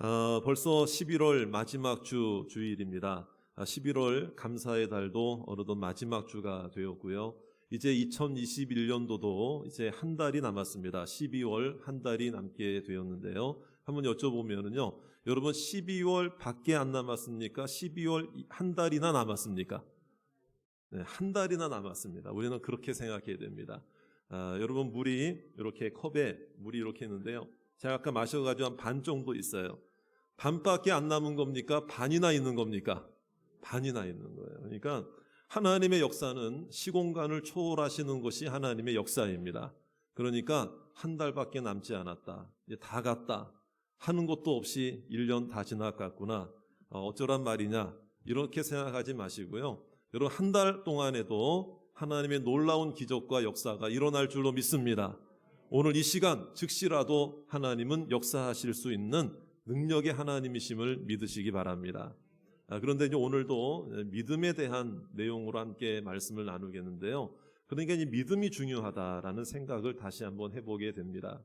벌써 11월 마지막 주일입니다. 11월 감사의 달도 어느덧 마지막 주가 되었고요. 이제 2021년도도 이제 한 달이 남았습니다. 12월 한 달이 남게 되었는데요. 한번 여쭤보면은요, 여러분 12월 밖에 안 남았습니까? 12월 한 달이나 남았습니까? 네, 한 달이나 남았습니다. 우리는 그렇게 생각해야 됩니다. 여러분 물이 이렇게 컵에 물이 이렇게 있는데요. 제가 아까 마셔가지고 한 반 정도 있어요. 반밖에 안 남은 겁니까? 반이나 있는 겁니까? 반이나 있는 거예요. 그러니까 하나님의 역사는 시공간을 초월하시는 것이 하나님의 역사입니다. 그러니까 한 달밖에 남지 않았다. 이제 다 갔다. 하는 것도 없이 1년 다 지나갔구나. 어쩌란 말이냐. 이렇게 생각하지 마시고요. 여러분 한 달 동안에도 하나님의 놀라운 기적과 역사가 일어날 줄로 믿습니다. 오늘 이 시간 즉시라도 하나님은 역사하실 수 있는 능력의 하나님이심을 믿으시기 바랍니다. 그런데 이제 오늘도 믿음에 대한 내용으로 함께 말씀을 나누겠는데요. 그러니까 이 믿음이 중요하다라는 생각을 다시 한번 해보게 됩니다.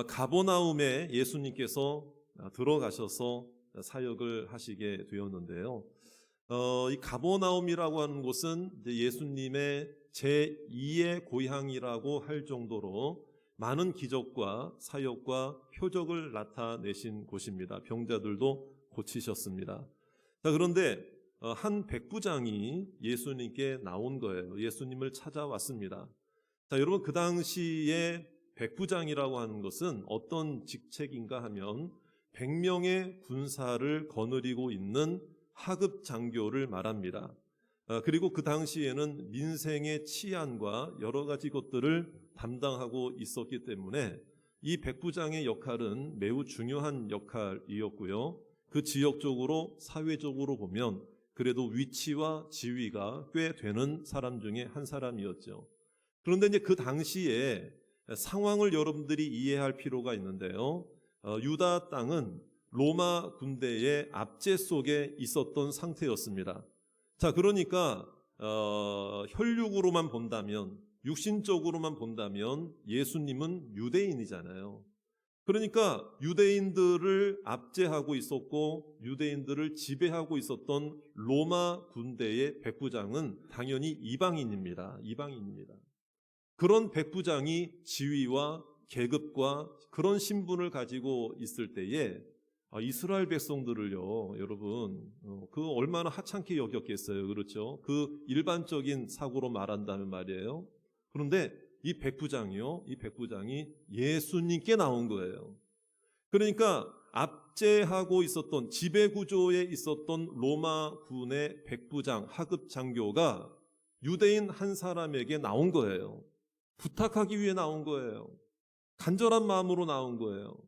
가버나움에 예수님께서 들어가셔서 사역을 하시게 되었는데요. 이 가버나움이라고 하는 곳은 예수님의 제2의 고향이라고 할 정도로 많은 기적과 사역과 표적을 나타내신 곳입니다. 병자들도 고치셨습니다. 자, 그런데 한 백부장이 예수님께 나온 거예요. 예수님을 찾아왔습니다. 자, 여러분 그 당시에 백부장이라고 하는 것은 어떤 직책인가 하면 100명의 군사를 거느리고 있는 하급 장교를 말합니다. 그리고 그 당시에는 민생의 치안과 여러 가지 것들을 담당하고 있었기 때문에 이 백부장의 역할은 매우 중요한 역할이었고요. 그 지역적으로 사회적으로 보면 그래도 위치와 지위가 꽤 되는 사람 중에 한 사람이었죠. 그런데 이제 그 당시에 상황을 여러분들이 이해할 필요가 있는데요. 유다 땅은 로마 군대의 압제 속에 있었던 상태였습니다. 자, 그러니까 혈육으로만 본다면, 육신적으로만 본다면 예수님은 유대인이잖아요. 그러니까 유대인들을 압제하고 있었고 유대인들을 지배하고 있었던 로마 군대의 백부장은 당연히 이방인입니다. 이방인입니다. 그런 백부장이 지위와 계급과 그런 신분을 가지고 있을 때에 이스라엘 백성들을요, 여러분, 그 얼마나 하찮게 여겼겠어요. 그렇죠? 그 일반적인 사고로 말한다면 말이에요. 그런데 이 백부장이 예수님께 나온 거예요. 그러니까 압제하고 있었던 지배구조에 있었던 로마 군의 백부장, 하급 장교가 유대인 한 사람에게 나온 거예요. 부탁하기 위해 나온 거예요. 간절한 마음으로 나온 거예요.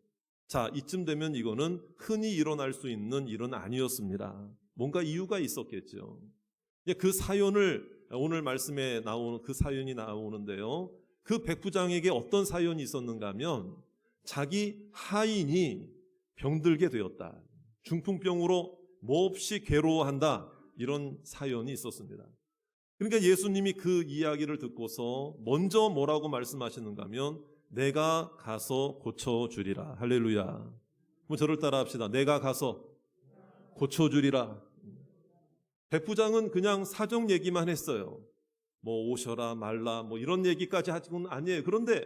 자, 이쯤 되면 이거는 흔히 일어날 수 있는 일은 아니었습니다. 뭔가 이유가 있었겠죠. 그 사연을 오늘 말씀에 나오는 그 사연이 나오는데요. 그 백부장에게 어떤 사연이 있었는가 하면 자기 하인이 병들게 되었다. 중풍병으로 몹시 괴로워한다. 이런 사연이 있었습니다. 그러니까 예수님이 그 이야기를 듣고서 먼저 뭐라고 말씀하시는가 하면 내가 가서 고쳐주리라. 할렐루야. 한번 저를 따라 합시다. 내가 가서 고쳐주리라. 백부장은 그냥 사정 얘기만 했어요. 뭐 오셔라 말라 뭐 이런 얘기까지 하지는 아니에요. 그런데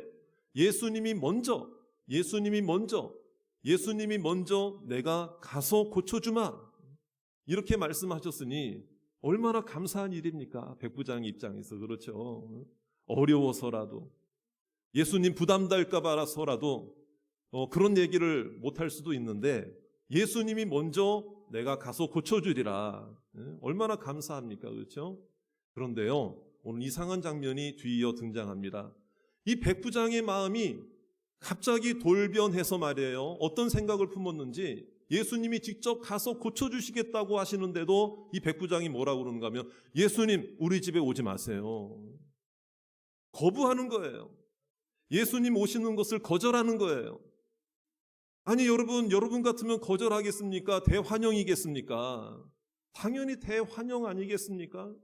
예수님이 먼저 내가 가서 고쳐주마. 이렇게 말씀하셨으니 얼마나 감사한 일입니까? 백부장 입장에서. 그렇죠. 어려워서라도 예수님 부담될까 봐서라도 그런 얘기를 못할 수도 있는데 예수님이 먼저 내가 가서 고쳐주리라. 얼마나 감사합니까? 그렇죠? 그런데요, 오늘 이상한 장면이 뒤이어 등장합니다. 이 백부장의 마음이 갑자기 돌변해서 말이에요. 어떤 생각을 품었는지 예수님이 직접 가서 고쳐주시겠다고 하시는데도 이 백부장이 뭐라고 그러는가 하면 예수님 우리 집에 오지 마세요. 거부하는 거예요. 예수님 오시는 것을 거절하는 거예요. 아니 여러분 같으면 거절하겠습니까? 대환영이겠습니까? 당연히 대환영 아니겠습니까?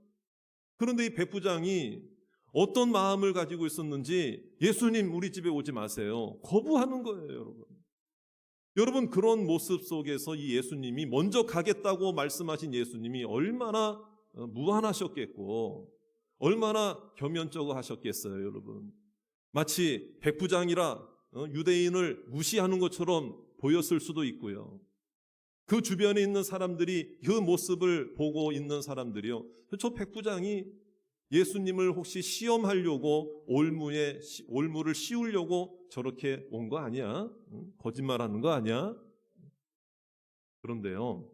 그런데 이 백부장이 어떤 마음을 가지고 있었는지 예수님 우리 집에 오지 마세요. 거부하는 거예요, 여러분. 여러분, 그런 모습 속에서 이 예수님이 먼저 가겠다고 말씀하신 예수님이 얼마나 무한하셨겠고 얼마나 겸연쩍어 하셨겠어요, 여러분. 마치 백부장이라 유대인을 무시하는 것처럼 보였을 수도 있고요. 그 주변에 있는 사람들이, 그 모습을 보고 있는 사람들이요, 저 백부장이 예수님을 혹시 시험하려고 올무를 씌우려고 저렇게 온 거 아니야? 거짓말하는 거 아니야? 그런데요,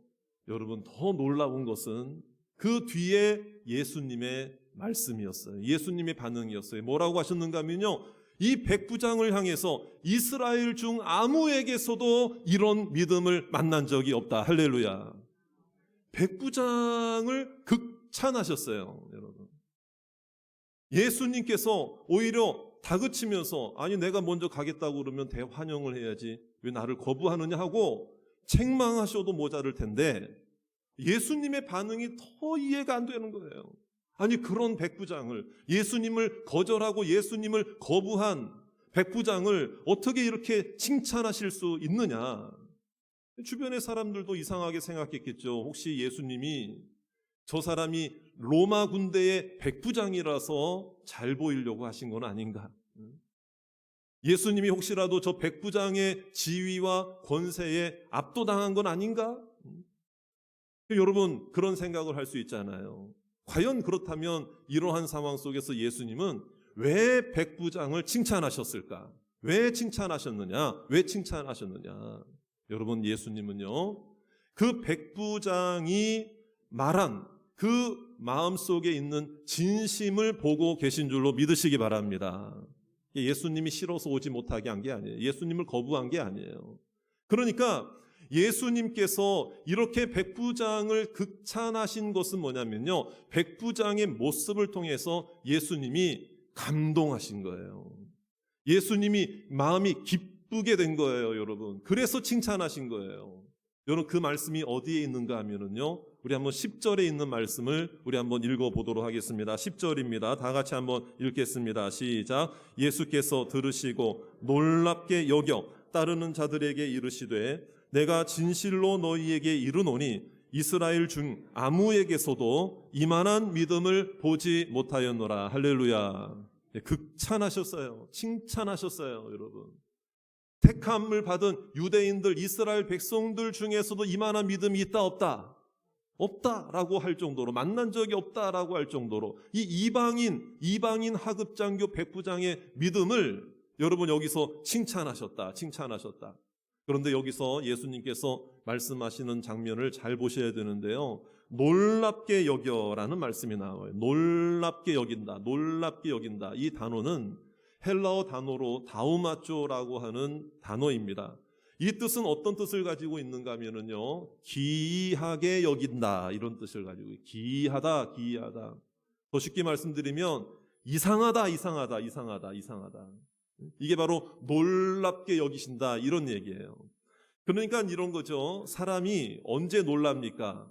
여러분, 더 놀라운 것은 그 뒤에 예수님의 말씀이었어요. 예수님의 반응이었어요. 뭐라고 하셨는가 하면요, 이 백부장을 향해서 이스라엘 중 아무에게서도 이런 믿음을 만난 적이 없다. 할렐루야. 백부장을 극찬하셨어요, 여러분. 예수님께서 오히려 다그치면서, 아니 내가 먼저 가겠다고 그러면 대환영을 해야지 왜 나를 거부하느냐 하고 책망하셔도 모자랄 텐데 예수님의 반응이 더 이해가 안 되는 거예요. 아니, 그런 백부장을, 예수님을 거절하고 예수님을 거부한 백부장을 어떻게 이렇게 칭찬하실 수 있느냐. 주변의 사람들도 이상하게 생각했겠죠. 혹시 예수님이 저 사람이 로마 군대의 백부장이라서 잘 보이려고 하신 건 아닌가? 예수님이 혹시라도 저 백부장의 지위와 권세에 압도당한 건 아닌가? 여러분, 그런 생각을 할 수 있잖아요. 과연 그렇다면 이러한 상황 속에서 예수님은 왜 백부장을 칭찬하셨을까? 왜 칭찬하셨느냐? 왜 칭찬하셨느냐? 여러분, 예수님은요, 그 백부장이 말한 그 마음속에 있는 진심을 보고 계신 줄로 믿으시기 바랍니다. 예수님이 싫어서 오지 못하게 한 게 아니에요. 예수님을 거부한 게 아니에요. 그러니까 예수님께서 이렇게 백부장을 극찬하신 것은 뭐냐면요, 백부장의 모습을 통해서 예수님이 감동하신 거예요. 예수님이 마음이 기쁘게 된 거예요, 여러분. 그래서 칭찬하신 거예요. 여러분, 그 말씀이 어디에 있는가 하면은요, 우리 한번 10절에 있는 말씀을 우리 한번 읽어보도록 하겠습니다. 10절입니다. 다 같이 한번 읽겠습니다. 시작. 예수께서 들으시고 놀랍게 여겨 따르는 자들에게 이르시되 내가 진실로 너희에게 이르노니 이스라엘 중 아무에게서도 이만한 믿음을 보지 못하였노라. 할렐루야. 극찬하셨어요. 칭찬하셨어요, 여러분. 택함을 받은 유대인들, 이스라엘 백성들 중에서도 이만한 믿음이 있다 없다? 없다라고 할 정도로, 만난 적이 없다라고 할 정도로 이 이방인 하급장교 백부장의 믿음을 여러분 여기서 칭찬하셨다. 그런데 여기서 예수님께서 말씀하시는 장면을 잘 보셔야 되는데요, 놀랍게 여겨라는 말씀이 나와요. 놀랍게 여긴다. 이 단어는 헬라어 단어로 다우마쪼라고 하는 단어입니다. 이 뜻은 어떤 뜻을 가지고 있는가 하면요, 기이하게 여긴다, 이런 뜻을 가지고, 기이하다. 더 쉽게 말씀드리면 이상하다. 이게 바로 놀랍게 여기신다, 이런 얘기예요. 그러니까 이런 거죠. 사람이 언제 놀랍니까?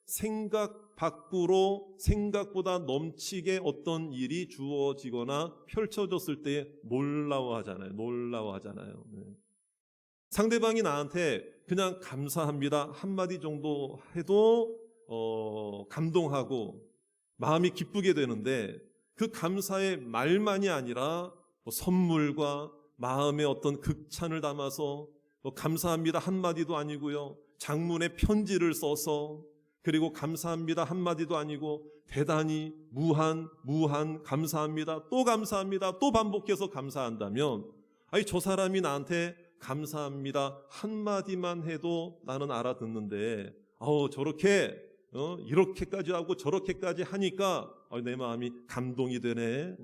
생각 밖으로 생각보다 넘치게 어떤 일이 주어지거나 펼쳐졌을 때 놀라워하잖아요. 네. 상대방이 나한테 그냥 감사합니다 한마디 정도 해도 감동하고 마음이 기쁘게 되는데, 그 감사의 말만이 아니라 선물과 마음의 어떤 극찬을 담아서 감사합니다 한마디도 아니고요, 장문의 편지를 써서, 그리고 감사합니다 한마디도 아니고 대단히 무한 감사합니다, 또 반복해서 감사한다면, 아니 저 사람이 나한테 감사합니다 한마디만 해도 나는 알아듣는데 저렇게 이렇게까지 하고 저렇게까지 하니까 내 마음이 감동이 되네.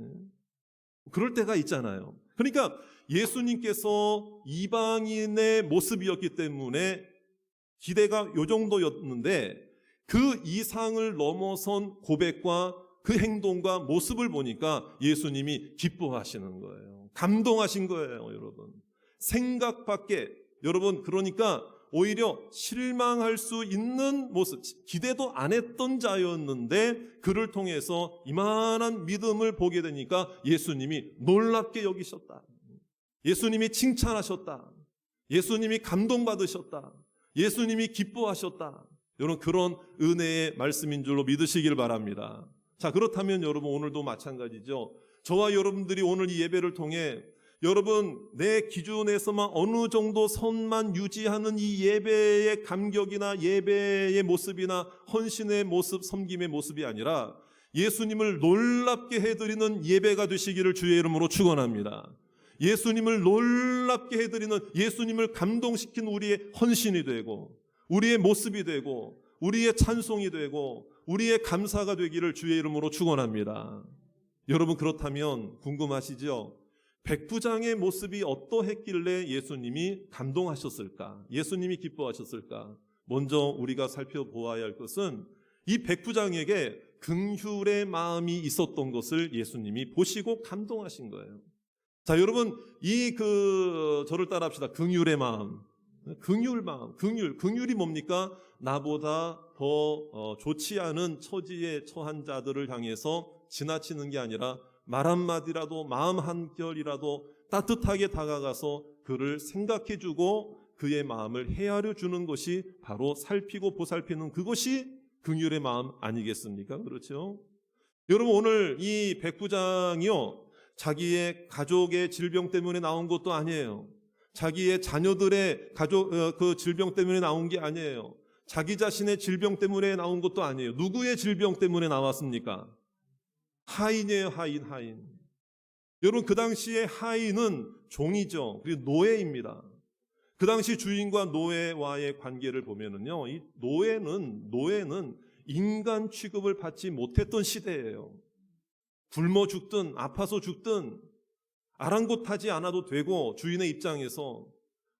그럴 때가 있잖아요. 그러니까 예수님께서 이방인의 모습이었기 때문에 기대가 요 정도였는데, 그 이상을 넘어선 고백과 그 행동과 모습을 보니까 예수님이 기뻐하시는 거예요. 감동하신 거예요, 여러분. 생각 밖에, 여러분, 그러니까 오히려 실망할 수 있는 모습, 기대도 안 했던 자였는데 그를 통해서 이만한 믿음을 보게 되니까 예수님이 놀랍게 여기셨다. 예수님이 칭찬하셨다. 예수님이 감동받으셨다. 예수님이 기뻐하셨다. 여러분, 그런 은혜의 말씀인 줄로 믿으시길 바랍니다. 자, 그렇다면 여러분, 오늘도 마찬가지죠. 저와 여러분들이 오늘 이 예배를 통해 여러분, 내 기준에서만 어느 정도 선만 유지하는 이 예배의 감격이나 예배의 모습이나 헌신의 모습, 섬김의 모습이 아니라 예수님을 놀랍게 해드리는 예배가 되시기를 주의 이름으로 축원합니다. 예수님을 놀랍게 해드리는, 예수님을 감동시킨 우리의 헌신이 되고 우리의 모습이 되고 우리의 찬송이 되고 우리의 감사가 되기를 주의 이름으로 축원합니다. 여러분, 그렇다면 궁금하시죠? 백부장의 모습이 어떠했길래 예수님이 감동하셨을까? 예수님이 기뻐하셨을까? 먼저 우리가 살펴보아야 할 것은 이 백부장에게 긍휼의 마음이 있었던 것을 예수님이 보시고 감동하신 거예요. 자, 여러분, 저를 따라합시다. 긍휼의 마음. 긍휼 마음. 긍휼이 뭡니까? 나보다 더 좋지 않은 처지에 처한 자들을 향해서 지나치는 게 아니라 말 한마디라도, 마음 한결이라도 따뜻하게 다가가서 그를 생각해주고 그의 마음을 헤아려 주는 것이 바로 살피고 보살피는, 그것이 긍휼의 마음 아니겠습니까? 그렇죠? 여러분, 오늘 이 백부장이요, 자기의 가족의 질병 때문에 나온 것도 아니에요. 자기의 자녀들의 그 질병 때문에 나온 게 아니에요. 자기 자신의 질병 때문에 나온 것도 아니에요. 누구의 질병 때문에 나왔습니까? 하인이에요. 하인. 여러분, 그 당시에 하인은 종이죠. 그리고 노예입니다. 그 당시 주인과 노예와의 관계를 보면은요, 이 노예는 인간 취급을 받지 못했던 시대예요. 굶어 죽든 아파서 죽든 아랑곳하지 않아도 되고, 주인의 입장에서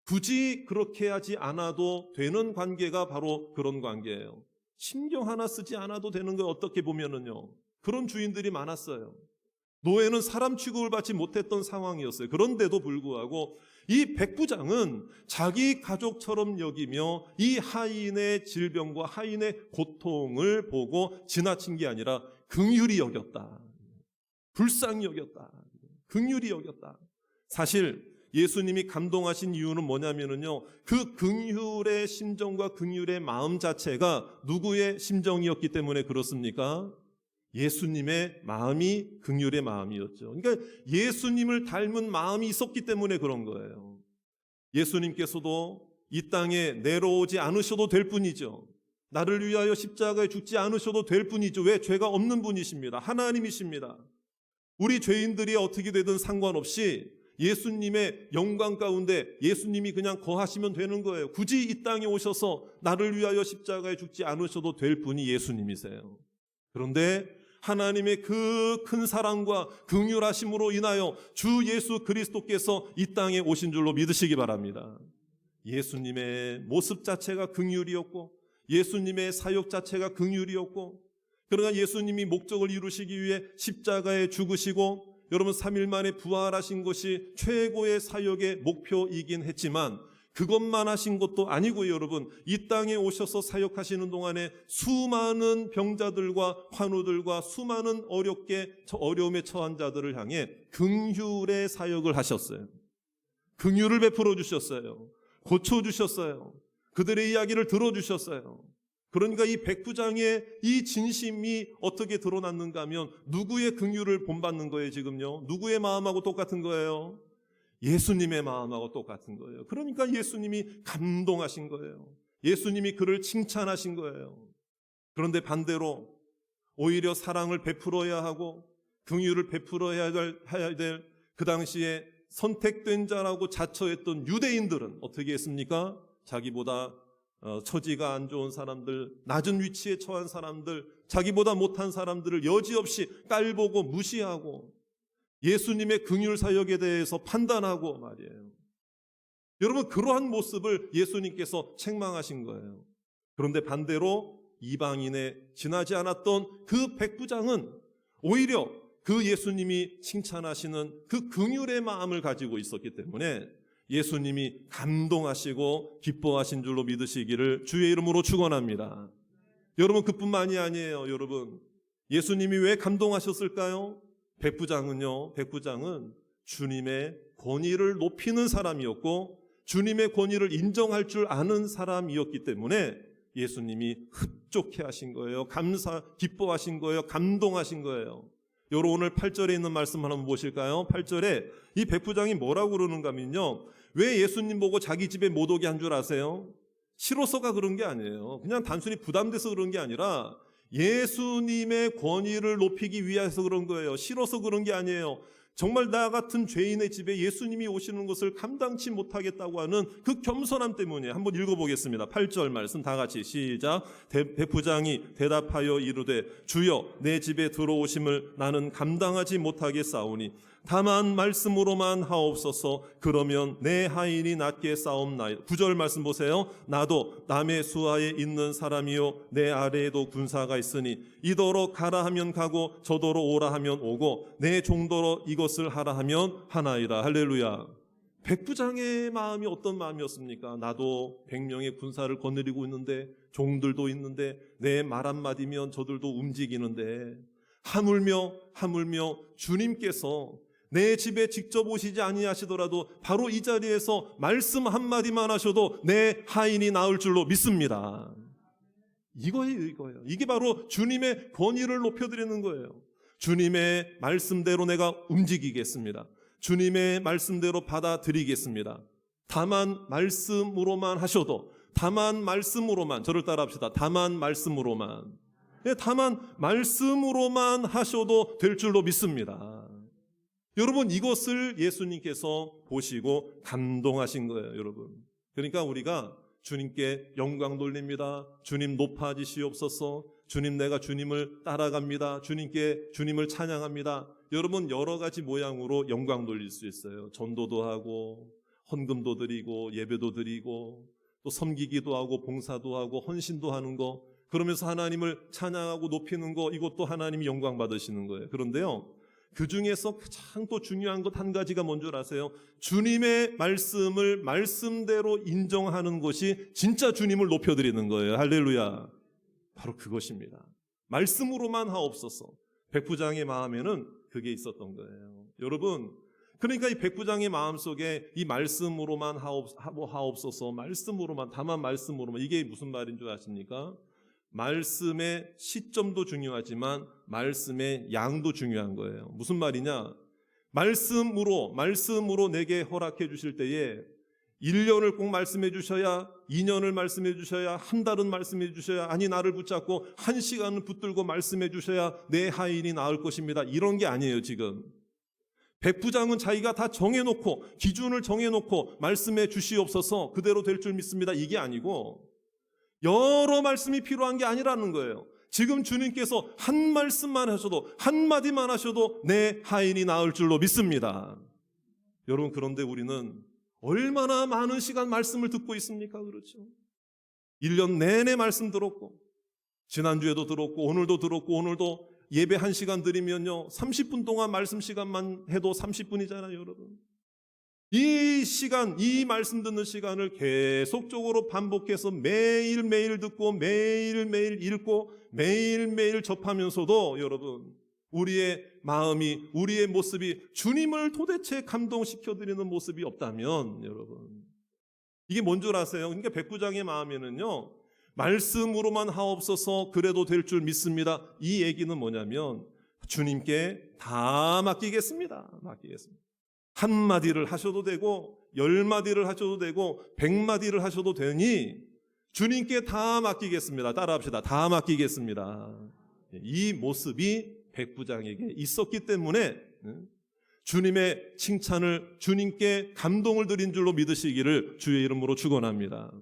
굳이 그렇게 하지 않아도 되는 관계가 바로 그런 관계예요. 신경 하나 쓰지 않아도 되는 거, 어떻게 보면은요, 그런 주인들이 많았어요. 노예는 사람 취급을 받지 못했던 상황이었어요. 그런데도 불구하고 이 백부장은 자기 가족처럼 여기며 이 하인의 질병과 하인의 고통을 보고 지나친 게 아니라 긍휼히 여겼다. 불쌍히 여겼다. 긍휼히 여겼다. 사실 예수님이 감동하신 이유는 뭐냐면요, 그 긍휼의 심정과 긍휼의 마음 자체가 누구의 심정이었기 때문에 그렇습니까? 예수님의 마음이 긍휼의 마음이었죠. 그러니까 예수님을 닮은 마음이 있었기 때문에 그런 거예요. 예수님께서도 이 땅에 내려오지 않으셔도 될 뿐이죠. 나를 위하여 십자가에 죽지 않으셔도 될 뿐이죠. 왜? 죄가 없는 분이십니다. 하나님이십니다. 우리 죄인들이 어떻게 되든 상관없이 예수님의 영광 가운데 예수님이 그냥 거하시면 되는 거예요. 굳이 이 땅에 오셔서 나를 위하여 십자가에 죽지 않으셔도 될 분이 예수님이세요. 그런데 하나님의 그 큰 사랑과 긍휼하심으로 인하여 주 예수 그리스도께서 이 땅에 오신 줄로 믿으시기 바랍니다. 예수님의 모습 자체가 긍휼이었고 예수님의 사역 자체가 긍휼이었고, 그러나 예수님이 목적을 이루시기 위해 십자가에 죽으시고 여러분 3일 만에 부활하신 것이 최고의 사역의 목표이긴 했지만 그것만 하신 것도 아니고요. 여러분, 이 땅에 오셔서 사역하시는 동안에 수많은 병자들과 환우들과 수많은 어려움에 처한 자들을 향해 긍휼의 사역을 하셨어요. 긍휼을 베풀어 주셨어요. 고쳐주셨어요. 그들의 이야기를 들어주셨어요. 그러니까 이 백부장의 이 진심이 어떻게 드러났는가 하면 누구의 긍휼을 본받는 거예요 지금요? 누구의 마음하고 똑같은 거예요? 예수님의 마음하고 똑같은 거예요. 그러니까 예수님이 감동하신 거예요. 예수님이 그를 칭찬하신 거예요. 그런데 반대로 오히려 사랑을 베풀어야 하고 긍휼을 베풀어야 될 그 당시에 선택된 자라고 자처했던 유대인들은 어떻게 했습니까? 자기보다 처지가 안 좋은 사람들, 낮은 위치에 처한 사람들, 자기보다 못한 사람들을 여지없이 깔보고 무시하고 예수님의 긍휼 사역에 대해서 판단하고 말이에요. 여러분, 그러한 모습을 예수님께서 책망하신 거예요. 그런데 반대로 이방인에 지나지 않았던 그 백부장은 오히려 그 예수님이 칭찬하시는 그 긍휼의 마음을 가지고 있었기 때문에 예수님이 감동하시고 기뻐하신 줄로 믿으시기를 주의 이름으로 축원합니다. 여러분, 그뿐만이 아니에요. 여러분, 예수님이 왜 감동하셨을까요? 백부장은 주님의 권위를 높이는 사람이었고 주님의 권위를 인정할 줄 아는 사람이었기 때문에 예수님이 흡족해 하신 거예요. 기뻐하신 거예요. 감동하신 거예요. 여러분 오늘 8절에 있는 말씀 한번 보실까요? 8절에 이 백부장이 뭐라고 그러는가 하면요. 왜 예수님 보고 자기 집에 못 오게 한 줄 아세요? 싫어서가 그런 게 아니에요. 그냥 단순히 부담돼서 그런 게 아니라 예수님의 권위를 높이기 위해서 그런 거예요. 싫어서 그런 게 아니에요. 정말 나 같은 죄인의 집에 예수님이 오시는 것을 감당치 못하겠다고 하는 그 겸손함 때문에 한번 읽어보겠습니다. 8절 말씀 다 같이 시작. 백부장이 대답하여 이르되 주여 내 집에 들어오심을 나는 감당하지 못하겠사오니 다만 말씀으로만 하옵소서. 그러면 내 하인이 낫게 싸움나이다. 9절 말씀 보세요. 나도 남의 수하에 있는 사람이요 내 아래에도 군사가 있으니 이더러 가라 하면 가고 저더러 오라 하면 오고 내 종더러 이것을 하라 하면 하나이다. 할렐루야. 백부장의 마음이 어떤 마음이었습니까? 나도 100명의 군사를 거느리고 있는데 종들도 있는데 내 말 한마디면 저들도 움직이는데 하물며 주님께서 내 집에 직접 오시지 아니하시더라도 바로 이 자리에서 말씀 한마디만 하셔도 내 하인이 나을 줄로 믿습니다. 이거예요. 이게 바로 주님의 권위를 높여드리는 거예요. 주님의 말씀대로 내가 움직이겠습니다. 주님의 말씀대로 받아들이겠습니다. 다만 말씀으로만 하셔도, 다만 말씀으로만, 저를 따라 합시다. 다만 말씀으로만. 다만 말씀으로만 하셔도 될 줄로 믿습니다. 여러분 이것을 예수님께서 보시고 감동하신 거예요, 여러분. 그러니까 우리가 주님께 영광 돌립니다. 주님 높아지시옵소서. 주님 내가 주님을 따라갑니다. 주님을 찬양합니다. 여러분 여러 가지 모양으로 영광 돌릴 수 있어요. 전도도 하고 헌금도 드리고 예배도 드리고 또 섬기기도 하고 봉사도 하고 헌신도 하는 거, 그러면서 하나님을 찬양하고 높이는 거, 이것도 하나님이 영광 받으시는 거예요. 그런데요 그 중에서 가장 또 중요한 것 한 가지가 뭔 줄 아세요? 주님의 말씀을 말씀대로 인정하는 것이 진짜 주님을 높여드리는 거예요. 할렐루야. 바로 그것입니다. 말씀으로만 하옵소서. 백부장의 마음에는 그게 있었던 거예요. 여러분 그러니까 이 백부장의 마음속에 이 말씀으로만 하옵소서, 말씀으로만, 다만 말씀으로만, 이게 무슨 말인 줄 아십니까? 말씀의 시점도 중요하지만 말씀의 양도 중요한 거예요. 무슨 말이냐? 말씀으로 내게 허락해 주실 때에 1년을 꼭 말씀해 주셔야, 2년을 말씀해 주셔야, 한 달은 말씀해 주셔야, 아니 나를 붙잡고 1시간을 붙들고 말씀해 주셔야 내 하인이 나을 것입니다. 이런 게 아니에요. 지금 백부장은 자기가 다 정해놓고 기준을 정해놓고 말씀해 주시옵소서, 그대로 될 줄 믿습니다. 이게 아니고 여러 말씀이 필요한 게 아니라는 거예요. 지금 주님께서 한 말씀만 하셔도, 한마디만 하셔도 내 하인이 나을 줄로 믿습니다. 여러분 그런데 우리는 얼마나 많은 시간 말씀을 듣고 있습니까? 그렇죠? 1년 내내 말씀 들었고, 지난주에도 들었고, 오늘도 들었고, 오늘도 예배 1시간 드리면요 30분 동안 말씀 시간만 해도 30분이잖아요. 여러분 이 시간, 이 말씀 듣는 시간을 계속적으로 반복해서 매일매일 듣고 매일매일 읽고 매일매일 접하면서도 여러분 우리의 마음이, 우리의 모습이 주님을 도대체 감동시켜드리는 모습이 없다면 여러분 이게 뭔 줄 아세요? 그러니까 백부장의 마음에는요 말씀으로만 하옵소서, 그래도 될 줄 믿습니다. 이 얘기는 뭐냐면 주님께 다 맡기겠습니다. 한마디를 하셔도 되고 10마디를 하셔도 되고 100마디를 하셔도 되니 주님께 다 맡기겠습니다. 따라합시다. 다 맡기겠습니다. 이 모습이 백부장에게 있었기 때문에 주님의 칭찬을, 주님께 감동을 드린 줄로 믿으시기를 주의 이름으로 축원합니다.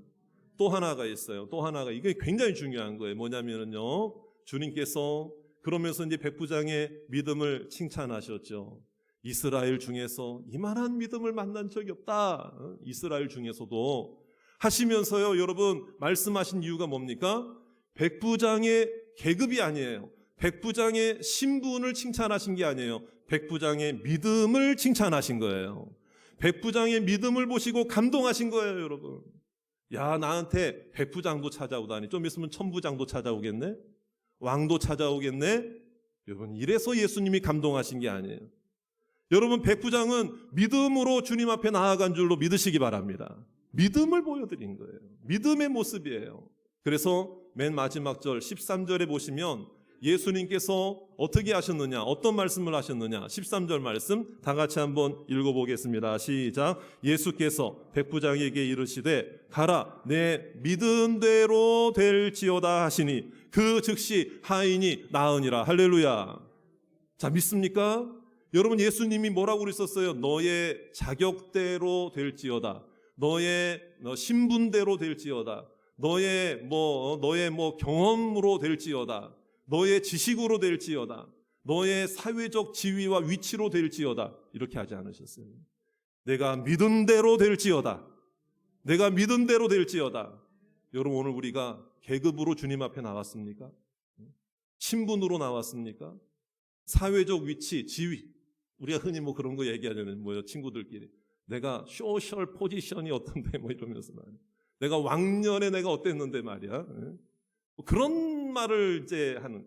또 하나가 있어요. 또 하나가, 이게 굉장히 중요한 거예요. 뭐냐면요 주님께서 그러면서 이제 백부장의 믿음을 칭찬하셨죠. 이스라엘 중에서 이만한 믿음을 만난 적이 없다. 이스라엘 중에서도 하시면서요 여러분 말씀하신 이유가 뭡니까? 백부장의 계급이 아니에요. 백부장의 신분을 칭찬하신 게 아니에요. 백부장의 믿음을 칭찬하신 거예요. 백부장의 믿음을 보시고 감동하신 거예요. 여러분 야, 나한테 백부장도 찾아오다니, 좀 있으면 천부장도 찾아오겠네, 왕도 찾아오겠네. 여러분 이래서 예수님이 감동하신 게 아니에요. 여러분 백부장은 믿음으로 주님 앞에 나아간 줄로 믿으시기 바랍니다. 믿음을 보여드린 거예요. 믿음의 모습이에요. 그래서 맨 마지막 절 13절에 보시면 예수님께서 어떻게 하셨느냐, 어떤 말씀을 하셨느냐, 13절 말씀 다 같이 한번 읽어보겠습니다. 시작. 예수께서 백부장에게 이르시되 가라, 내 믿음대로 될지어다 하시니 그 즉시 하인이 나으니라. 할렐루야. 자, 믿습니까? 여러분, 예수님이 뭐라고 그랬었어요? 너의 자격대로 될지어다, 너의 신분대로 될지어다, 너의 경험으로 될지어다, 너의 지식으로 될지어다, 너의 사회적 지위와 위치로 될지어다, 이렇게 하지 않으셨어요. 내가 믿음대로 될지어다, 내가 믿음대로 될지어다. 여러분, 오늘 우리가 계급으로 주님 앞에 나왔습니까? 신분으로 나왔습니까? 사회적 위치, 지위, 우리가 흔히 뭐 그런 거 얘기하려면 뭐요, 친구들끼리 내가 소셜 포지션이 어떤데 뭐 이러면서 말이야, 내가 왕년에 내가 어땠는데 말이야, 그런 말을 이제 하는.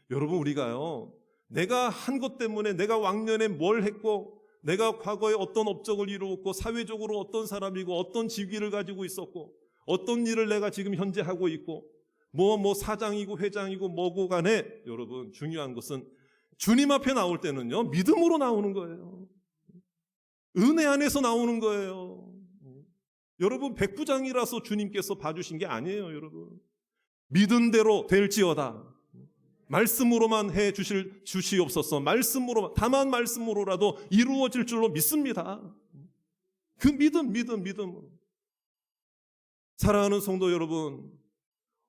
여러분, 우리가요, 내가 한 것 때문에 내가 왕년에 뭘 했고, 내가 과거에 어떤 업적을 이루었고, 사회적으로 어떤 사람이고, 어떤 직위를 가지고 있었고, 어떤 일을 내가 지금 현재 하고 있고, 뭐 사장이고 회장이고 뭐고 간에, 여러분, 중요한 것은 주님 앞에 나올 때는요, 믿음으로 나오는 거예요. 은혜 안에서 나오는 거예요. 여러분, 백부장이라서 주님께서 봐주신 게 아니에요, 여러분. 믿음대로 될지어다. 말씀으로만 해 주시옵소서. 말씀으로만, 다만 말씀으로라도 이루어질 줄로 믿습니다. 그 믿음. 사랑하는 성도 여러분,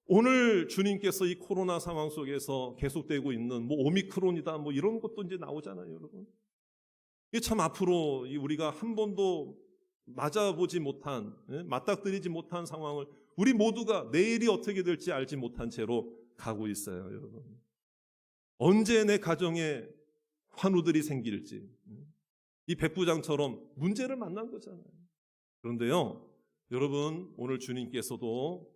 오늘 주님께서 이 코로나 상황 속에서 계속되고 있는 뭐 오미크론이다 뭐 이런 것도 이제 나오잖아요, 여러분. 이게 참 앞으로 우리가 한 번도 맞아보지 못한, 맞닥뜨리지 못한 상황을 우리 모두가 내일이 어떻게 될지 알지 못한 채로 가고 있어요, 여러분. 언제 내 가정에 환우들이 생길지, 이 백부장처럼 문제를 만난 거잖아요. 그런데요, 여러분, 오늘 주님께서도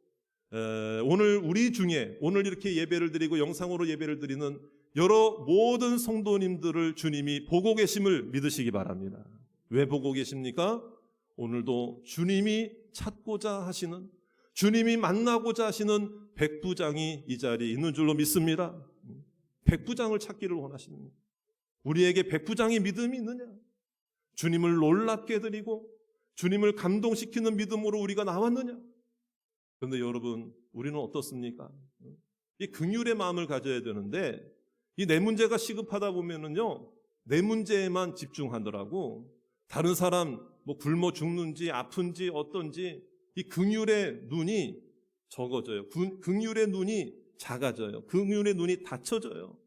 오늘 우리 중에 오늘 이렇게 예배를 드리고 영상으로 예배를 드리는 여러 모든 성도님들을 주님이 보고 계심을 믿으시기 바랍니다. 왜 보고 계십니까? 오늘도 주님이 찾고자 하시는, 주님이 만나고자 하시는 백부장이 이 자리에 있는 줄로 믿습니다. 백부장을 찾기를 원하십니다. 우리에게 백부장의 믿음이 있느냐? 주님을 놀랍게 드리고 주님을 감동시키는 믿음으로 우리가 나왔느냐? 그런데 여러분, 우리는 어떻습니까? 이 긍휼의 마음을 가져야 되는데, 이 내 문제가 시급하다 보면은요, 내 문제에만 집중하더라고. 다른 사람 뭐 굶어 죽는지 아픈지 어떤지, 이 긍휼의 눈이 적어져요. 긍휼의 눈이 작아져요. 긍휼의 눈이 닫혀져요.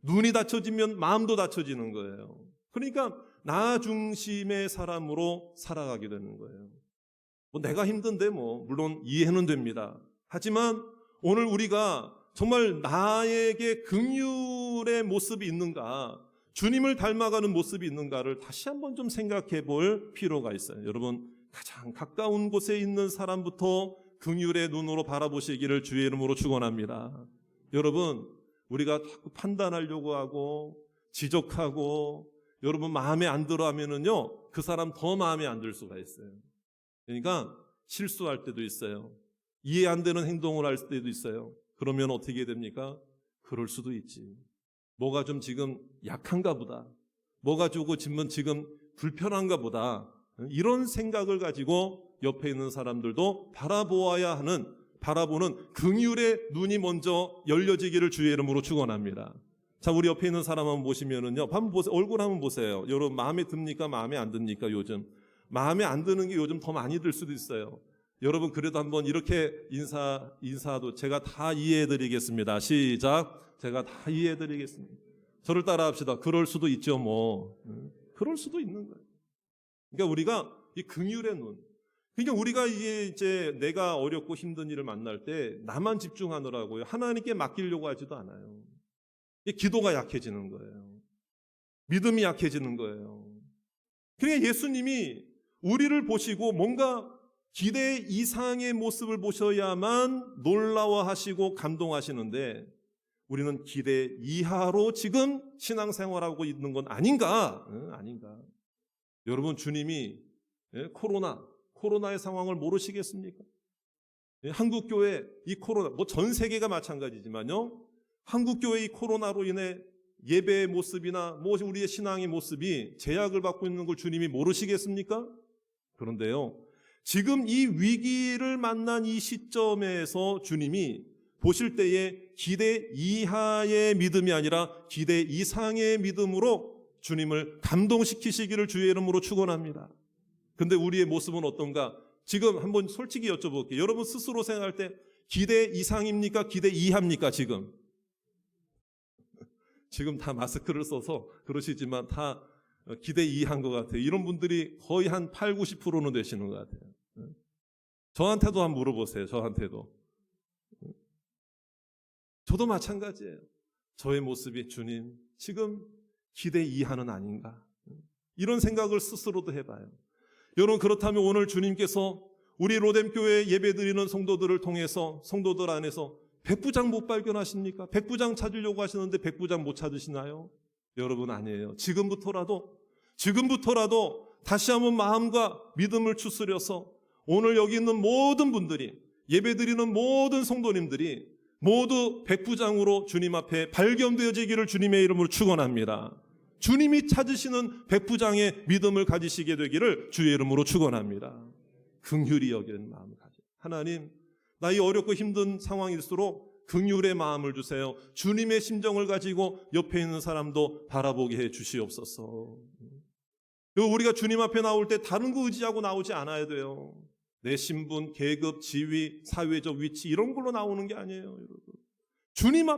눈이 닫혀지면 마음도 닫혀지는 거예요. 그러니까 나 중심의 사람으로 살아가게 되는 거예요. 뭐 내가 힘든데 물론 이해는 됩니다. 하지만 오늘 우리가 정말 나에게 긍휼의 모습이 있는가, 주님을 닮아가는 모습이 있는가를 다시 한번 좀 생각해 볼 필요가 있어요. 여러분, 가장 가까운 곳에 있는 사람부터 긍휼의 눈으로 바라보시기를 주의 이름으로 축원합니다. 여러분, 우리가 자꾸 판단하려고 하고 지적하고 여러분 마음에 안 들어 하면은요, 그 사람 더 마음에 안 들 수가 있어요. 그러니까 실수할 때도 있어요. 이해 안 되는 행동을 할 때도 있어요. 그러면 어떻게 됩니까? 그럴 수도 있지. 뭐가 좀 지금 약한가 보다. 뭐가 지금 불편한가 보다. 이런 생각을 가지고 옆에 있는 사람들도 바라보는 긍휼의 눈이 먼저 열려지기를 주의 이름으로 축원합니다. 자, 우리 옆에 있는 사람 한번 보시면은요, 한번 보세요. 얼굴 한번 보세요. 여러분, 마음에 듭니까? 마음에 안 듭니까? 요즘 마음에 안 드는 게 요즘 더 많이 들 수도 있어요. 여러분, 그래도 한번 이렇게 인사도 제가 다 이해해드리겠습니다. 시작. 제가 다 이해해드리겠습니다. 저를 따라합시다. 그럴 수도 있죠, 뭐. 그럴 수도 있는 거예요. 그러니까 우리가 이 긍휼의 눈. 그러니까 우리가 이제 내가 어렵고 힘든 일을 만날 때 나만 집중하느라고요, 하나님께 맡기려고 하지도 않아요. 기도가 약해지는 거예요. 믿음이 약해지는 거예요. 그러니까 예수님이 우리를 보시고 뭔가 기대 이상의 모습을 보셔야만 놀라워하시고 감동하시는데, 우리는 기대 이하로 지금 신앙생활하고 있는 건 아닌가? 아닌가? 여러분, 주님이 코로나 코로나의 상황을 모르시겠습니까? 한국 교회 이 코로나, 뭐 전 세계가 마찬가지지만요. 한국 교회 이 코로나로 인해 예배의 모습이나 뭐 우리의 신앙의 모습이 제약을 받고 있는 걸 주님이 모르시겠습니까? 그런데요, 지금 이 위기를 만난 이 시점에서 주님이 보실 때에 기대 이하의 믿음이 아니라 기대 이상의 믿음으로 주님을 감동시키시기를 주의 이름으로 축원합니다. 근데 우리의 모습은 어떤가? 지금 한번 솔직히 여쭤볼게요. 여러분 스스로 생각할 때 기대 이상입니까? 기대 이하입니까? 지금 다 마스크를 써서 그러시지만 다 기대 이한 것 같아요. 이런 분들이 거의 한 8, 90%는 되시는 것 같아요. 저한테도 한번 물어보세요. 저한테도. 저도 마찬가지예요. 저의 모습이 주님 지금 기대 이하는 아닌가? 이런 생각을 스스로도 해봐요. 여러분 그렇다면 오늘 주님께서 우리 로뎀교회 예배드리는 성도들을 통해서 성도들 안에서 백부장 못 발견하십니까? 백부장 찾으려고 하시는데 백부장 못 찾으시나요? 여러분 아니에요. 지금부터라도 다시 한번 마음과 믿음을 추스려서 오늘 여기 있는 모든 분들이 예배드리는 모든 성도님들이 모두 백부장으로 주님 앞에 발견되어지기를 주님의 이름으로 축원합니다. 주님이 찾으시는 백부장의 믿음을 가지시게 되기를 주의 이름으로 축원합니다. 긍휼히 여기는 마음을 가져. 하나님, 나 이 어렵고 힘든 상황일수록 긍휼의 마음을 주세요. 주님의 심정을 가지고 옆에 있는 사람도 바라보게 해 주시옵소서. 우리가 주님 앞에 나올 때 다른 거 의지하고 나오지 않아야 돼요. 내 신분, 계급, 지위, 사회적 위치 이런 걸로 나오는 게 아니에요, 여러분. 주님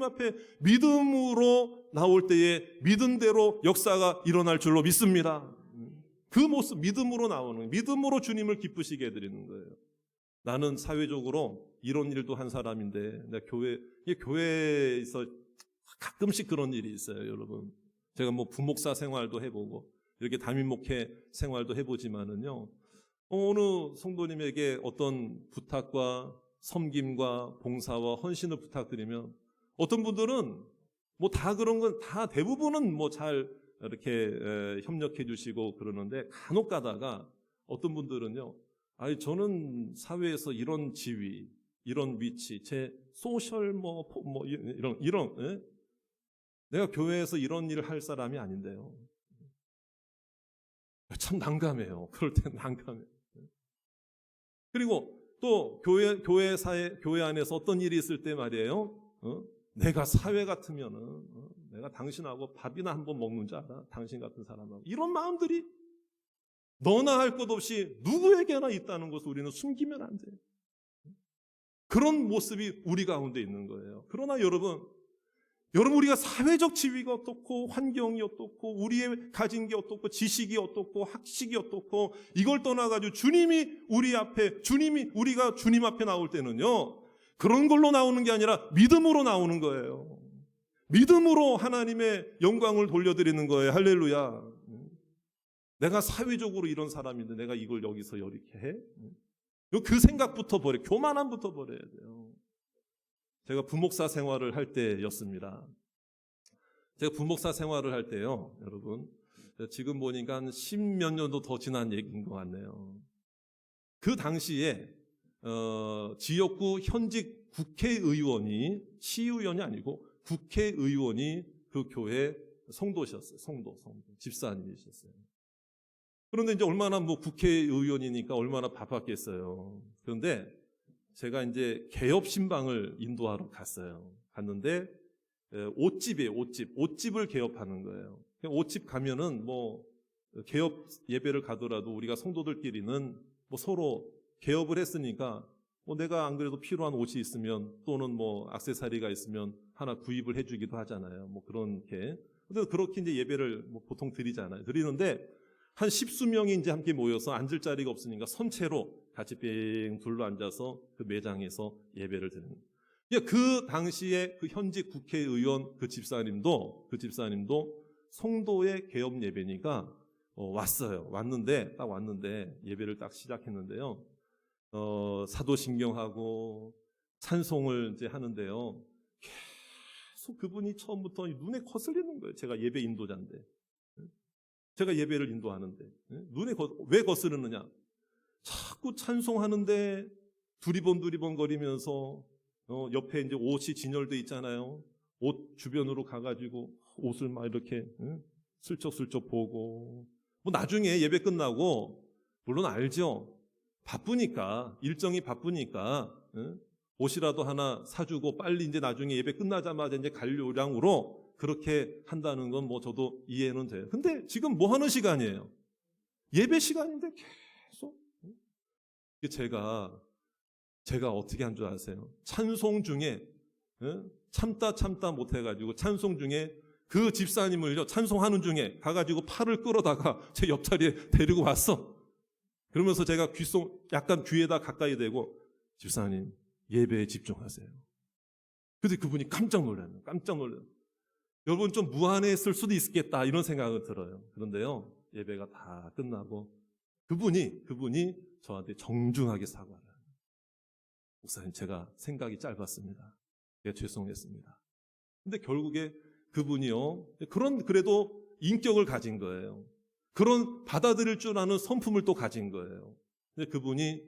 앞에 믿음으로 나올 때에 믿음대로 역사가 일어날 줄로 믿습니다. 그 모습 믿음으로 나오는, 믿음으로 주님을 기쁘시게 해드리는 거예요. 나는 사회적으로 이런 일도 한 사람인데 내가 교회에서 가끔씩 그런 일이 있어요, 여러분. 제가 뭐 부목사 생활도 해보고 이렇게 담임 목회 생활도 해보지만은요, 어느 성도님에게 어떤 부탁과 섬김과 봉사와 헌신을 부탁드리면 어떤 분들은 뭐 다 그런 건 다 대부분은 뭐 잘 이렇게 협력해 주시고 그러는데 간혹 가다가 어떤 분들은요, 아니 저는 사회에서 이런 지위, 이런 위치, 제 소셜 이런 예? 내가 교회에서 이런 일을 할 사람이 아닌데요. 참 난감해요. 그럴 땐 난감해요. 그리고 또 교회 안에서 어떤 일이 있을 때 말이에요. 내가 사회 같으면은 내가 당신하고 밥이나 한번 먹는 줄 알아? 당신 같은 사람하고. 이런 마음들이 너나 할 것 없이 누구에게나 있다는 것을 우리는 숨기면 안 돼요. 그런 모습이 우리 가운데 있는 거예요. 그러나 여러분 우리가 사회적 지위가 어떻고 환경이 어떻고 우리의 가진 게 어떻고 지식이 어떻고 학식이 어떻고 이걸 떠나가지고 우리가 주님 앞에 나올 때는요, 그런 걸로 나오는 게 아니라 믿음으로 나오는 거예요. 믿음으로 하나님의 영광을 돌려드리는 거예요. 할렐루야. 내가 사회적으로 이런 사람인데 내가 이걸 여기서 이렇게 해? 그 생각부터 교만함부터 버려야 돼요. 제가 부목사 생활을 할 때였습니다. 제가 부목사 생활을 할 때요, 여러분, 지금 보니까 한 10몇 년도 더 지난 얘기인 것 같네요. 그 당시에 지역구 현직 국회의원이, 시의원이 아니고 국회의원이 그 교회 성도셨어요. 성도 집사님이셨어요. 그런데 이제 얼마나 국회의원이니까 얼마나 바빴겠어요. 그런데 제가 이제 개업 신방을 인도하러 갔어요. 갔는데 옷집을 개업하는 거예요. 옷집 가면은 개업 예배를 가더라도 우리가 성도들끼리는 서로 개업을 했으니까 내가 안 그래도 필요한 옷이 있으면 또는 액세서리가 있으면 하나 구입을 해주기도 하잖아요. 그렇게. 근데 그렇게 이제 예배를 보통 드리잖아요. 드리는데 한 10수명이 이제 함께 모여서 앉을 자리가 없으니까 선체로 같이 뺑 둘러 앉아서 그 매장에서 예배를 드리는 거예요. 그 당시에 그 현직 국회의원 그 집사님도 성도의 개업 예배니까 왔어요. 딱 왔는데 예배를 딱 시작했는데요. 사도신경하고 찬송을 이제 하는데요. 계속 그분이 처음부터 눈에 거슬리는 거예요. 제가 예배 인도자인데. 제가 예배를 인도하는데. 왜 거스르느냐? 자꾸 찬송하는데 두리번 거리면서 옆에 이제 옷이 진열돼 있잖아요. 옷 주변으로 가가지고 옷을 막 이렇게 슬쩍슬쩍 보고, 뭐 나중에 예배 끝나고, 물론 알죠. 바쁘니까, 일정이 바쁘니까 옷이라도 하나 사주고 빨리 이제 나중에 예배 끝나자마자 이제 갈 요량으로 그렇게 한다는 건 뭐 저도 이해는 돼요. 근데 지금 뭐 하는 시간이에요? 예배 시간인데 계속. 제가 어떻게 한 줄 아세요? 찬송 중에 참다 못해가지고 찬송 중에 그 집사님을요, 찬송하는 중에 가가지고 팔을 끌어다가 제 옆자리에 데리고 왔어. 그러면서 제가 약간 귀에다 가까이 대고, 집사님 예배에 집중하세요. 근데 그분이 깜짝 놀라요. 여러분 좀 무안했을 수도 있겠다 이런 생각은 들어요. 그런데요, 예배가 다 끝나고 그분이 저한테 정중하게 사과를 해요. 목사님, 제가 생각이 짧았습니다. 제가 죄송했습니다. 근데 결국에 그분이요, 그래도 인격을 가진 거예요. 그런 받아들일 줄 아는 성품을 또 가진 거예요. 근데 그분이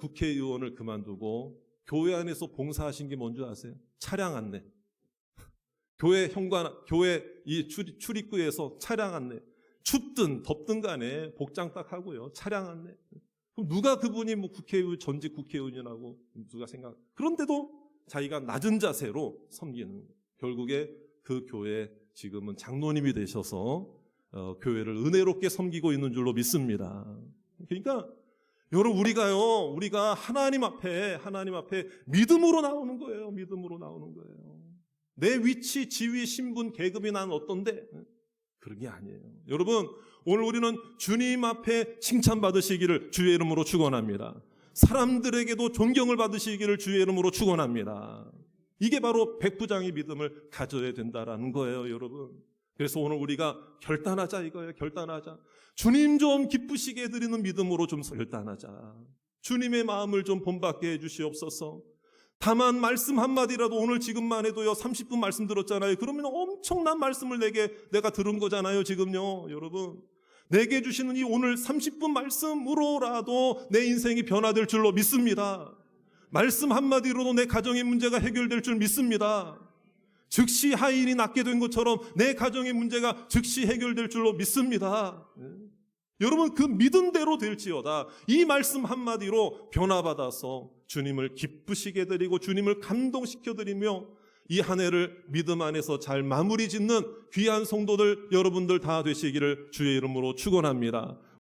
국회의원을 그만두고 교회 안에서 봉사하신 게 뭔지 아세요? 차량 안내. 교회 이 출입구에서 차량 안내. 춥든 덥든 간에 복장 딱 하고요, 차량 안내. 그럼 누가 그분이 뭐 전직 국회의원이라고 누가 그런데도 자기가 낮은 자세로 섬기는, 결국에 그 교회 지금은 장로님이 되셔서 교회를 은혜롭게 섬기고 있는 줄로 믿습니다. 그러니까 여러분, 우리가 하나님 앞에 믿음으로 나오는 거예요. 믿음으로 나오는 거예요. 내 위치, 지위, 신분, 계급이 난 어떤데? 그런 게 아니에요. 여러분, 오늘 우리는 주님 앞에 칭찬받으시기를 주의 이름으로 축원합니다. 사람들에게도 존경을 받으시기를 주의 이름으로 축원합니다. 이게 바로 백부장의 믿음을 가져야 된다라는 거예요, 여러분. 그래서 오늘 우리가 결단하자 이거예요. 결단하자. 주님 좀 기쁘시게 해드리는 믿음으로 좀 결단하자. 주님의 마음을 좀 본받게 해주시옵소서. 다만 말씀 한마디라도, 오늘 지금만 해도요 30분 말씀 들었잖아요. 그러면 엄청난 말씀을 내가 들은 거잖아요. 지금요, 여러분, 내게 주시는 이 오늘 30분 말씀으로라도 내 인생이 변화될 줄로 믿습니다. 말씀 한마디로도 내 가정의 문제가 해결될 줄 믿습니다. 즉시 하인이 낫게 된 것처럼 내 가정의 문제가 즉시 해결될 줄로 믿습니다. 여러분, 그 믿음대로 될지어다. 이 말씀 한마디로 변화받아서 주님을 기쁘시게 드리고 주님을 감동시켜 드리며 이 한 해를 믿음 안에서 잘 마무리 짓는 귀한 성도들 여러분들 다 되시기를 주의 이름으로 축원합니다.